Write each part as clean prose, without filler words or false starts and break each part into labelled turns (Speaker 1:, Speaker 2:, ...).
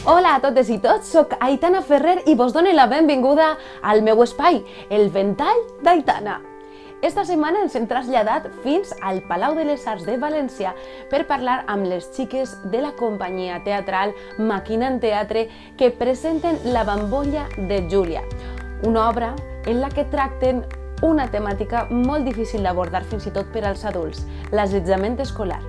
Speaker 1: Hola a totes i tots, soc Aitana Ferrer i vos dono la benvinguda al meu espai, el Ventall d'Aitana. Esta setmana ens hem traslladat fins al Palau de les Arts de València per parlar amb les xiques de la companyia teatral Maquinant Teatre que presenten La Bambolla de Júlia, una obra en la que tracten una temàtica molt difícil d'abordar fins i tot per als adults, l'assetjament escolar.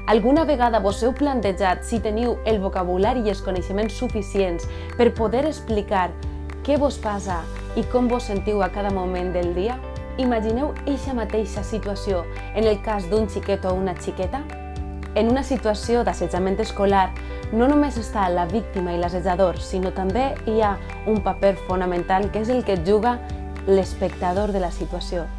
Speaker 1: Alguna vegada vos heu plantejat si teniu el vocabulari i els coneixements suficients per poder explicar què vos passa i com vos sentiu a cada moment del dia? Imagineu eixa mateixa situació en el cas d'un xiquet o una xiqueta? En una situació d'assetjament escolar no només està la víctima i l'assetjador, sinó també hi ha un paper fonamental que és el que juga l'espectador de la situació.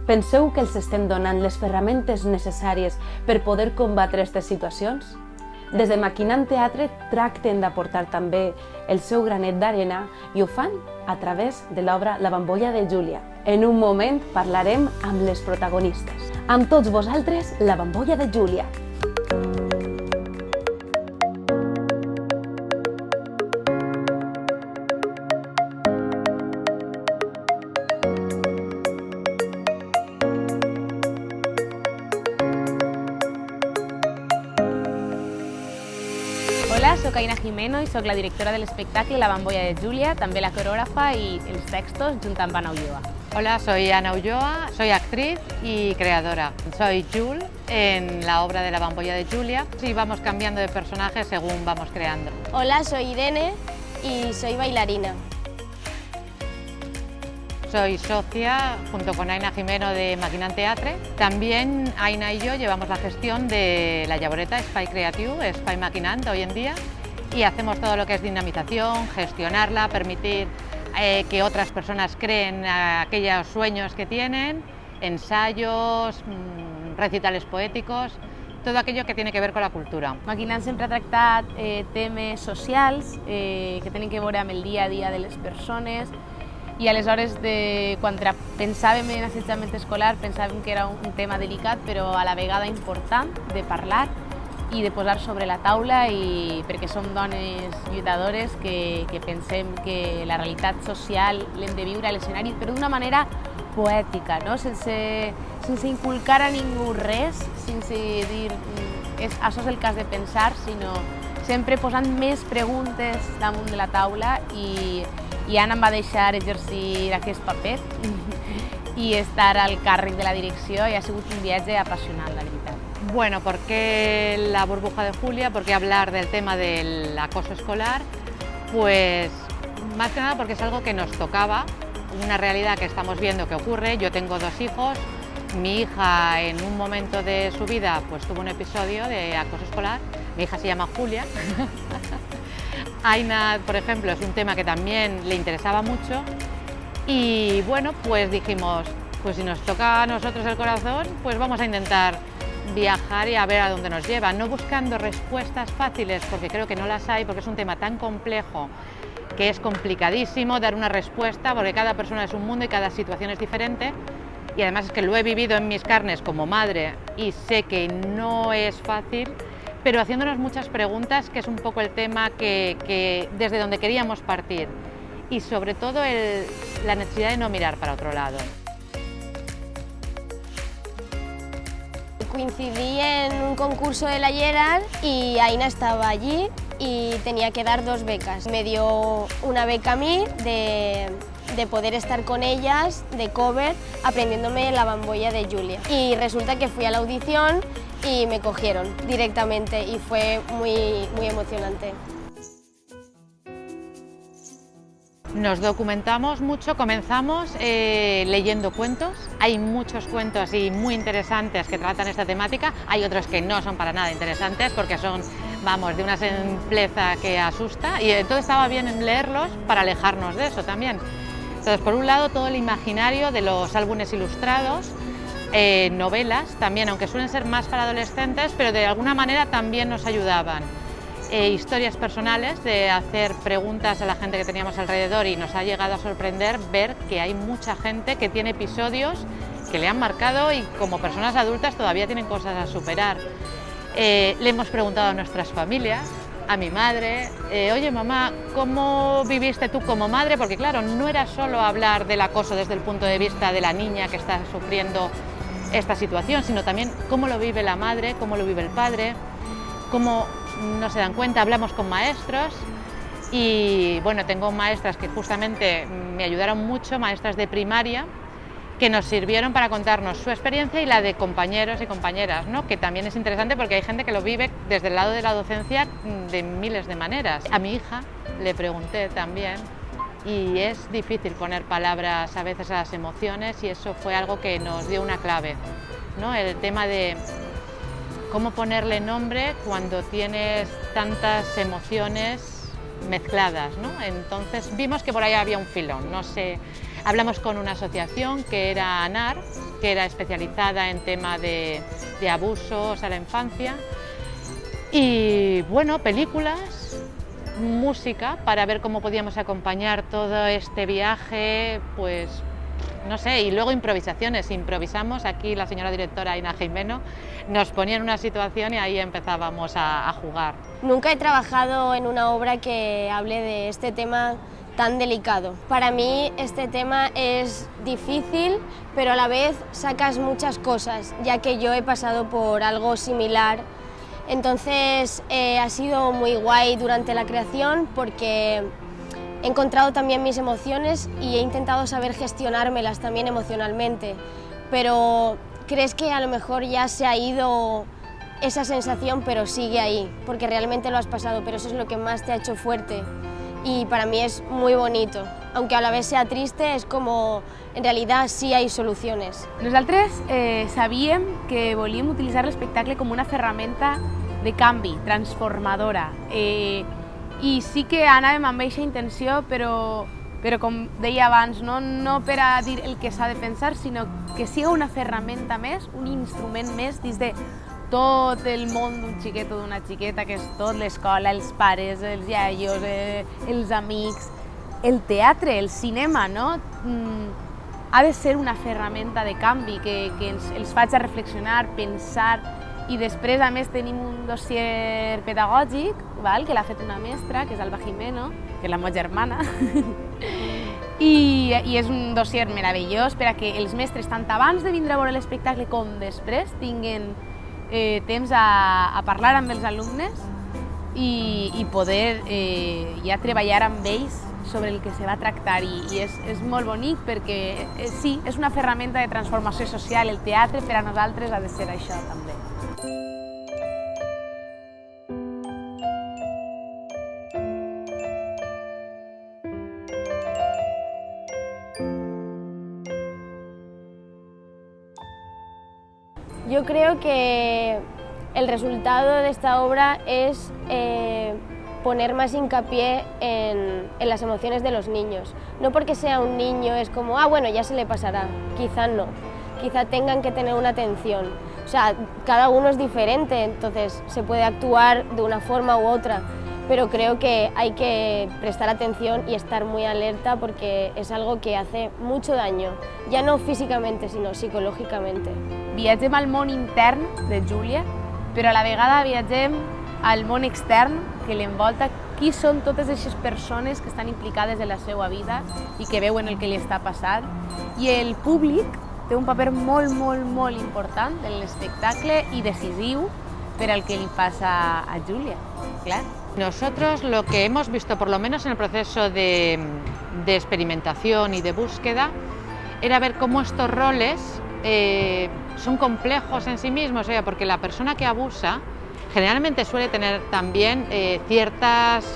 Speaker 1: Penseu que els estem donant les ferramentes necessàries per poder combatre aquestes situacions? Des de Maquinant Teatre tracten d'aportar també el seu granet d'arena i ho fan a través de l'obra La Bambolla de Júlia. En un moment parlarem amb les protagonistes. Amb tots vosaltres, La Bambolla de Júlia.
Speaker 2: Hola, soc Aina Jimeno i soc la directora de l'espectacle La Bambolla de Júlia, també la coreògrafa y els textos junto amb Ana Ulloa.
Speaker 3: Hola, soy Ana Ulloa, soy actriz y creadora. Soy Jul en la obra de La Bambolla de Júlia y vamos cambiando de personajes según vamos creando.
Speaker 4: Hola, soy Irene y soy bailarina.
Speaker 3: Soy socia, junto con Aina Jimeno, de Maquinant Teatre. También Aina y yo llevamos la gestión de la llavoreta Espai Creatiu, Espai Maquinant hoy en día, y hacemos todo lo que es dinamización, gestionarla, permitir que otras personas creen aquellos sueños que tienen, ensayos, recitales poèticos, todo aquello que tiene que ver con la cultura.
Speaker 2: Maquinant sempre ha tractat temes socials que tenen que veure amb el dia a dia de les persones, i aleshores, quan pensàvem en assetjament escolar, pensàvem que era un tema delicat, però a la vegada important de parlar i de posar sobre la taula, perquè som dones lluitadores que pensem que la realitat social l'hem de viure a l'escenari, però d'una manera poètica, no? sense inculcar a ningú res, sense dir això és el que has de pensar, sinó sempre posant més preguntes damunt de la taula, i Anna em va deixar exercir aquest paper i estar al càrrec de la direcció, i ha sigut un viatge apassionant, la veritat.
Speaker 3: Bueno, ¿por qué la burbuja de Julia? ¿Por qué hablar del tema del acoso escolar? Pues más que nada porque es algo que nos tocaba, una realidad que estamos viendo que ocurre. Yo tengo 2 hijos, mi hija en un momento de su vida pues tuvo un episodio de acoso escolar, mi hija se llama Julia. Aina, por ejemplo, es un tema que también le interesaba mucho y bueno, pues dijimos, pues si nos toca a nosotros el corazón, pues vamos a intentar viajar y a ver a dónde nos lleva, no buscando respuestas fáciles, porque creo que no las hay, porque es un tema tan complejo que es complicadísimo dar una respuesta, porque cada persona es un mundo y cada situación es diferente, y además es que lo he vivido en mis carnes como madre y sé que no es fácil, pero haciéndonos muchas preguntas, que es un poco el tema que desde donde queríamos partir, y sobre todo la necesidad de no mirar para otro lado.
Speaker 4: Coincidí en un concurso de la Gerard y Aina estaba allí y tenía que dar 2 becas. Me dio una beca a mí de poder estar con ellas de cover aprendiéndome La Bambolla de Júlia. Y resulta que fui a la audición y me cogieron directamente y fue muy emocionante.
Speaker 3: Nos documentamos mucho, comenzamos leyendo cuentos. Hay muchos cuentos y muy interesantes que tratan esta temática. Hay otros que no son para nada interesantes porque son, vamos, de una simpleza que asusta, y entonces estaba bien leerlos para alejarnos de eso también. Entonces, por un lado, todo el imaginario de los álbumes ilustrados, novelas también, aunque suelen ser más para adolescentes, pero de alguna manera también nos ayudaban. Historias personales, de hacer preguntas a la gente que teníamos alrededor, y nos ha llegado a sorprender ver que hay mucha gente que tiene episodios que le han marcado y como personas adultas todavía tienen cosas a superar. Le hemos preguntado a nuestras familias, a mi madre, oye mamá, ¿cómo viviste tú como madre? Porque claro, no era solo hablar del acoso desde el punto de vista de la niña que está sufriendo esta situación, sino también cómo lo vive la madre, cómo lo vive el padre, cómo no se dan cuenta. Hablamos con maestros y bueno, tengo maestras que justamente me ayudaron mucho, maestras de primaria, que nos sirvieron para contarnos su experiencia y la de compañeros y compañeras, ¿no? Que también es interesante porque hay gente que lo vive desde el lado de la docencia de miles de maneras. A mi hija le pregunté también y es difícil poner palabras a veces a las emociones y eso fue algo que nos dio una clave, ¿no? El tema de cómo ponerle nombre cuando tienes tantas emociones mezcladas, ¿no? Entonces vimos que por ahí había un filón, no sé. Hablamos con una asociación que era ANAR, que era especializada en tema de abusos a la infancia y bueno, películas, música para ver cómo podíamos acompañar todo este viaje, pues no sé, y luego improvisaciones, improvisamos, aquí la señora directora Ina Jimeno nos ponía en una situación y ahí empezábamos a jugar.
Speaker 4: Nunca he trabajado en una obra que hable de este tema tan delicado. Para mí este tema es difícil, pero a la vez sacas muchas cosas, ya que yo he pasado por algo similar. Entonces ha sido muy guay durante la creación porque he encontrado también mis emociones y he intentado saber gestionármelas también emocionalmente. Pero crees que a lo mejor ya se ha ido esa sensación, pero sigue ahí, porque realmente lo has pasado, pero eso es lo que más te ha hecho fuerte. Y para mí es muy bonito, aunque a la vez sea triste, és com en realitat sí hi ha solucions.
Speaker 2: Nosaltres sabíem que volíem utilitzar l'espectacle com una ferramenta de canvi, transformadora. I sí que anàvem amb aquesta intenció, però com deia abans, no per a dir el que s'ha de pensar, sinó que sigui una ferramenta més, un instrument més dins de tot el món d'un xiquet o d'una xiqueta, que és tot l'escola, els pares, els iaios, els amics, el teatre, el cinema, no? Ha de ser una ferramenta de canvi que els faci reflexionar, pensar i després, a més, tenim un dossier pedagògic que l'ha fet una mestra, que és Alba Jimeno, que és la meva germana, i és un dossier meravellós per a que els mestres, tant abans de vindre a veure l'espectacle com després, tinguin temps a parlar amb els alumnes i poder ja treballar amb ells sobre el que se va tractar i és molt bonic perquè sí, és una ferramenta de transformació social. El teatre per a nosaltres ha de ser això també.
Speaker 4: Yo creo que el resultado de esta obra es poner más hincapié en las emociones de los niños. No porque sea un niño es como, bueno, ya se le pasará, quizá no, quizá tengan que tener una atención. O sea, cada uno es diferente, entonces se puede actuar de una forma u otra, pero creo que hay que prestar atención y estar muy alerta porque es algo que hace mucho daño, ya no físicamente, sino psicológicamente.
Speaker 2: Viatgem al món intern de Júlia, però a la vegada viatgem al món extern que l'envolta, qui són totes aquestes persones que estan implicades en la seva vida i que veuen el que li està passant. I el públic té un paper molt, molt, molt important en l'espectacle i decisiu per al que li passa a Júlia, clar.
Speaker 3: Nosotros lo que hemos visto, por lo menos en el proceso de experimentación y de búsqueda, era ver cómo estos roles son complejos en sí mismos, porque la persona que abusa generalmente suele tener también ciertas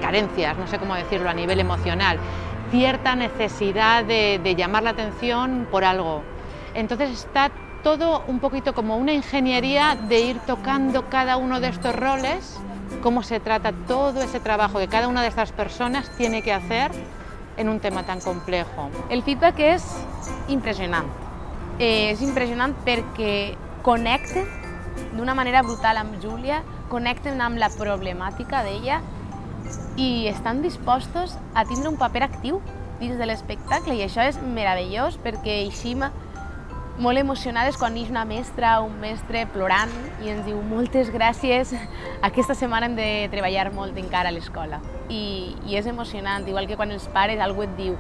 Speaker 3: carencias, no sé cómo decirlo, a nivel emocional, cierta necesidad de llamar la atención por algo. Entonces está todo un poquito como una ingeniería de ir tocando cada uno de estos roles, cómo se trata todo ese trabajo que cada una de estas personas tiene que hacer en un tema tan complejo.
Speaker 2: El feedback és impressionant. És impressionant perquè connecten d'una manera brutal amb Júlia, connecten amb la problemàtica d'ella i estan dispostos a tindre un paper actiu dins de l'espectacle i això és meravellós perquè així molt emocionades quan neix una mestra o un mestre plorant i ens diu moltes gràcies, aquesta setmana hem de treballar molt encara a l'escola. I és emocionant, igual que quan els pares algú et diu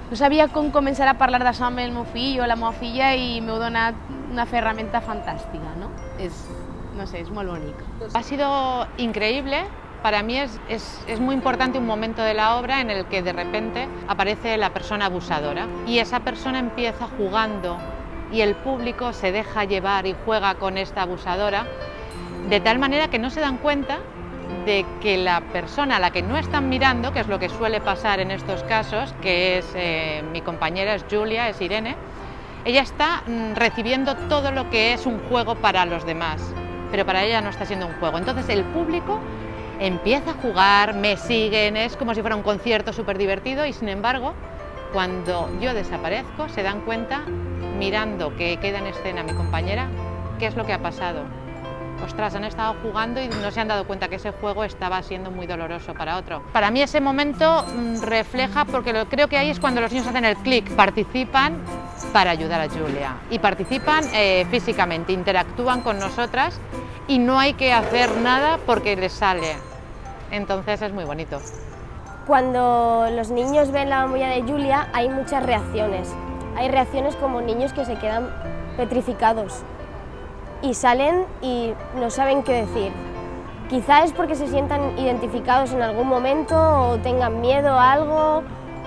Speaker 2: no sabia com començar a parlar d'això amb el meu fill o la meva filla i m'heu donat una ferramenta fantàstica, ¿no? No sé, es muy bonito.
Speaker 3: Ha sido increíble. Para mí es muy importante un momento de la obra en el que de repente aparece la persona abusadora y esa persona empieza jugando y el público se deja llevar y juega con esta abusadora de tal manera que no se dan cuenta de que la persona a la que no están mirando, que es lo que suele pasar en estos casos, que es mi compañera, es Julia, es Irene, ella está recibiendo todo lo que es un juego para los demás, pero para ella no está siendo un juego. Entonces el público empieza a jugar, me siguen, es como si fuera un concierto súper divertido y sin embargo, cuando yo desaparezco, se dan cuenta, mirando que queda en escena mi compañera, qué es lo que ha pasado. Ostras, han estado jugando y no se han dado cuenta que ese juego estaba siendo muy doloroso para otro. Para mí ese momento refleja, porque creo que ahí es cuando los niños hacen el clic, participan para ayudar a Julia y participan físicamente, interactúan con nosotras y no hay que hacer nada porque les sale. Entonces es muy bonito.
Speaker 4: Cuando los niños ven la bambolla de Julia hay muchas reacciones. Hay reacciones como niños que se quedan petrificados y salen y no saben qué decir. Quizá es porque se sientan identificados en algún momento o tengan miedo a algo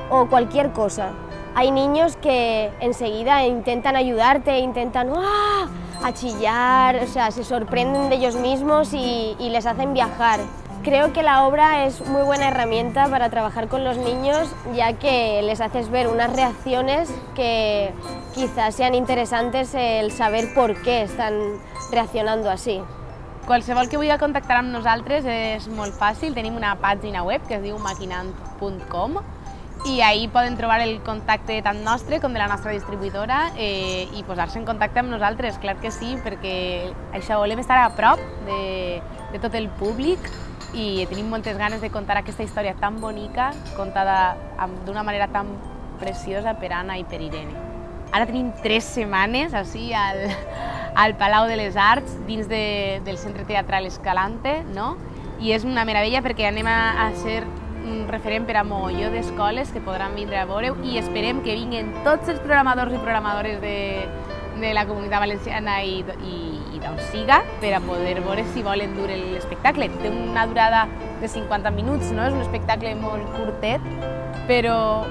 Speaker 4: o cualquier cosa. Hay niños que enseguida intentan ayudarte, intentan ¡ah!, a chillar, o sea, se sorprenden de ellos mismos y les hacen viajar. Creo que la obra es muy buena herramienta para trabajar con los niños, ya que les haces ver unas reacciones que quizás sean interesantes el saber por qué están reaccionando así.
Speaker 2: Qualsevol que vulgui contactar amb nosaltres és molt fàcil, tenim una pàgina web que es diu maquinant.com i ahí poden trobar el contacte tant nostre com de la nostra distribuïdora i posar-se en contacte amb nosaltres, clar que sí, perquè això volem estar a prop de tot el públic i tenim moltes ganes de contar aquesta història tan bonica, contada d'una manera tan preciosa per Anna i per Irene. Ara tenim 3 setmanes així al Palau de les Arts, dins del Centre Teatral Escalante, no? I és una meravella perquè anem a ser un referent per a mogolló d'escoles que podran vindre a veure-ho i esperem que vinguin tots els programadors i programadores de la Comunitat Valenciana i d'on siga per a poder veure si volen dur l'espectacle. Té una durada de 50 minuts, no? És un espectacle molt curtet, però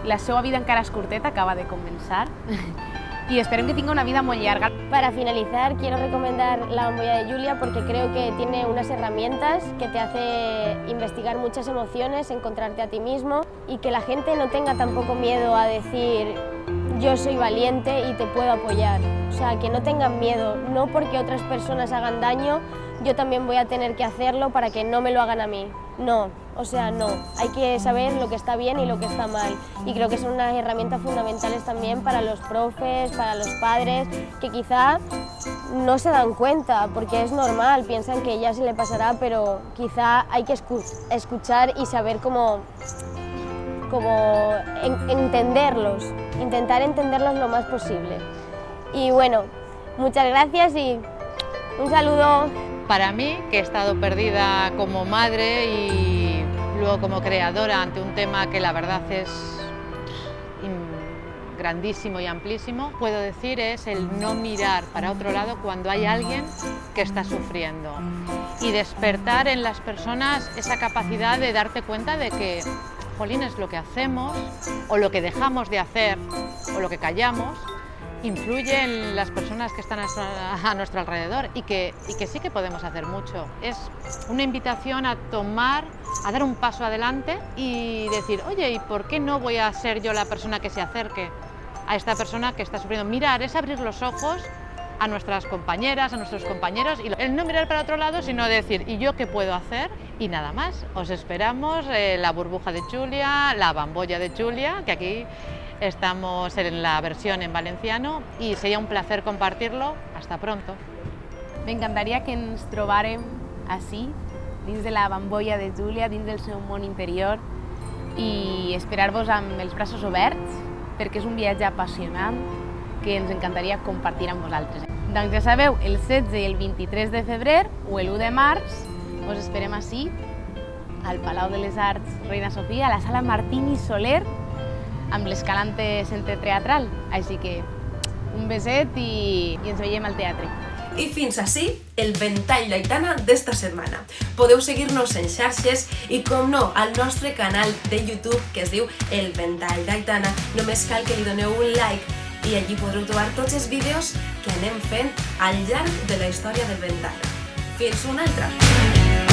Speaker 2: la seva vida encara és curteta, acaba de començar y esperem que tenga una vida muy larga.
Speaker 4: Para finalizar, quiero recomendar La bambolla de Julia porque creo que tiene unas herramientas que te hace investigar muchas emociones, encontrarte a ti mismo y que la gente no tenga tampoco miedo a decir yo soy valiente y te puedo apoyar. O sea, que no tengan miedo, no porque otras personas hagan daño, yo también voy a tener que hacerlo para que no me lo hagan a mí. No, o sea, no. Hay que saber lo que está bien y lo que está mal. Y creo que son unas herramientas fundamentales también para los profes, para los padres, que quizá no se dan cuenta, porque es normal, piensan que ya se le pasará, pero quizá hay que escuchar y saber cómo entenderlos, intentar entenderlos lo más posible. Y bueno, muchas gracias y un saludo.
Speaker 3: Para mí, que he estado perdida como madre y luego como creadora ante un tema que la verdad es grandísimo y amplísimo, puedo decir es el no mirar para otro lado cuando hay alguien que está sufriendo y despertar en las personas esa capacidad de darte cuenta de que, jolín, es lo que hacemos o lo que dejamos de hacer o lo que callamos influye en las personas que están a nuestro alrededor y que sí que podemos hacer mucho. Es una invitación a dar un paso adelante y decir, oye, ¿y por qué no voy a ser yo la persona que se acerque a esta persona que está sufriendo? Mirar, es abrir los ojos a nuestras compañeras, a nuestros compañeros y el no mirar para otro lado, sino decir, ¿y yo qué puedo hacer? Y nada más, os esperamos la burbuja de Julia, la bambolla de Julia, que aquí estamos en la versión en valenciano y sería un placer compartirlo. Hasta pronto.
Speaker 2: M'encantaria que ens trobàrem així, dins de la bambolla de Julia, dins del seu món interior i esperar-vos amb els braços oberts perquè és un viatge apassionant que ens encantaria compartir amb vosaltres. Doncs ja sabeu, el 16 i el 23 de febrer o l'1 de març us esperem ací, al Palau de les Arts Reina Sofia, a la sala Martini Soler, amb l'Escalante Centre Teatral. Així que un beset i ens veiem al teatre.
Speaker 1: I fins ací el ventall d'Aitana d'esta setmana. Podeu seguir-nos en xarxes i, com no, al nostre canal de YouTube que es diu El Ventall d'Aitana. Només cal que li doneu un like i allí podreu trobar tots els vídeos que anem fent al llarg de la història del ventall. Fins una altra!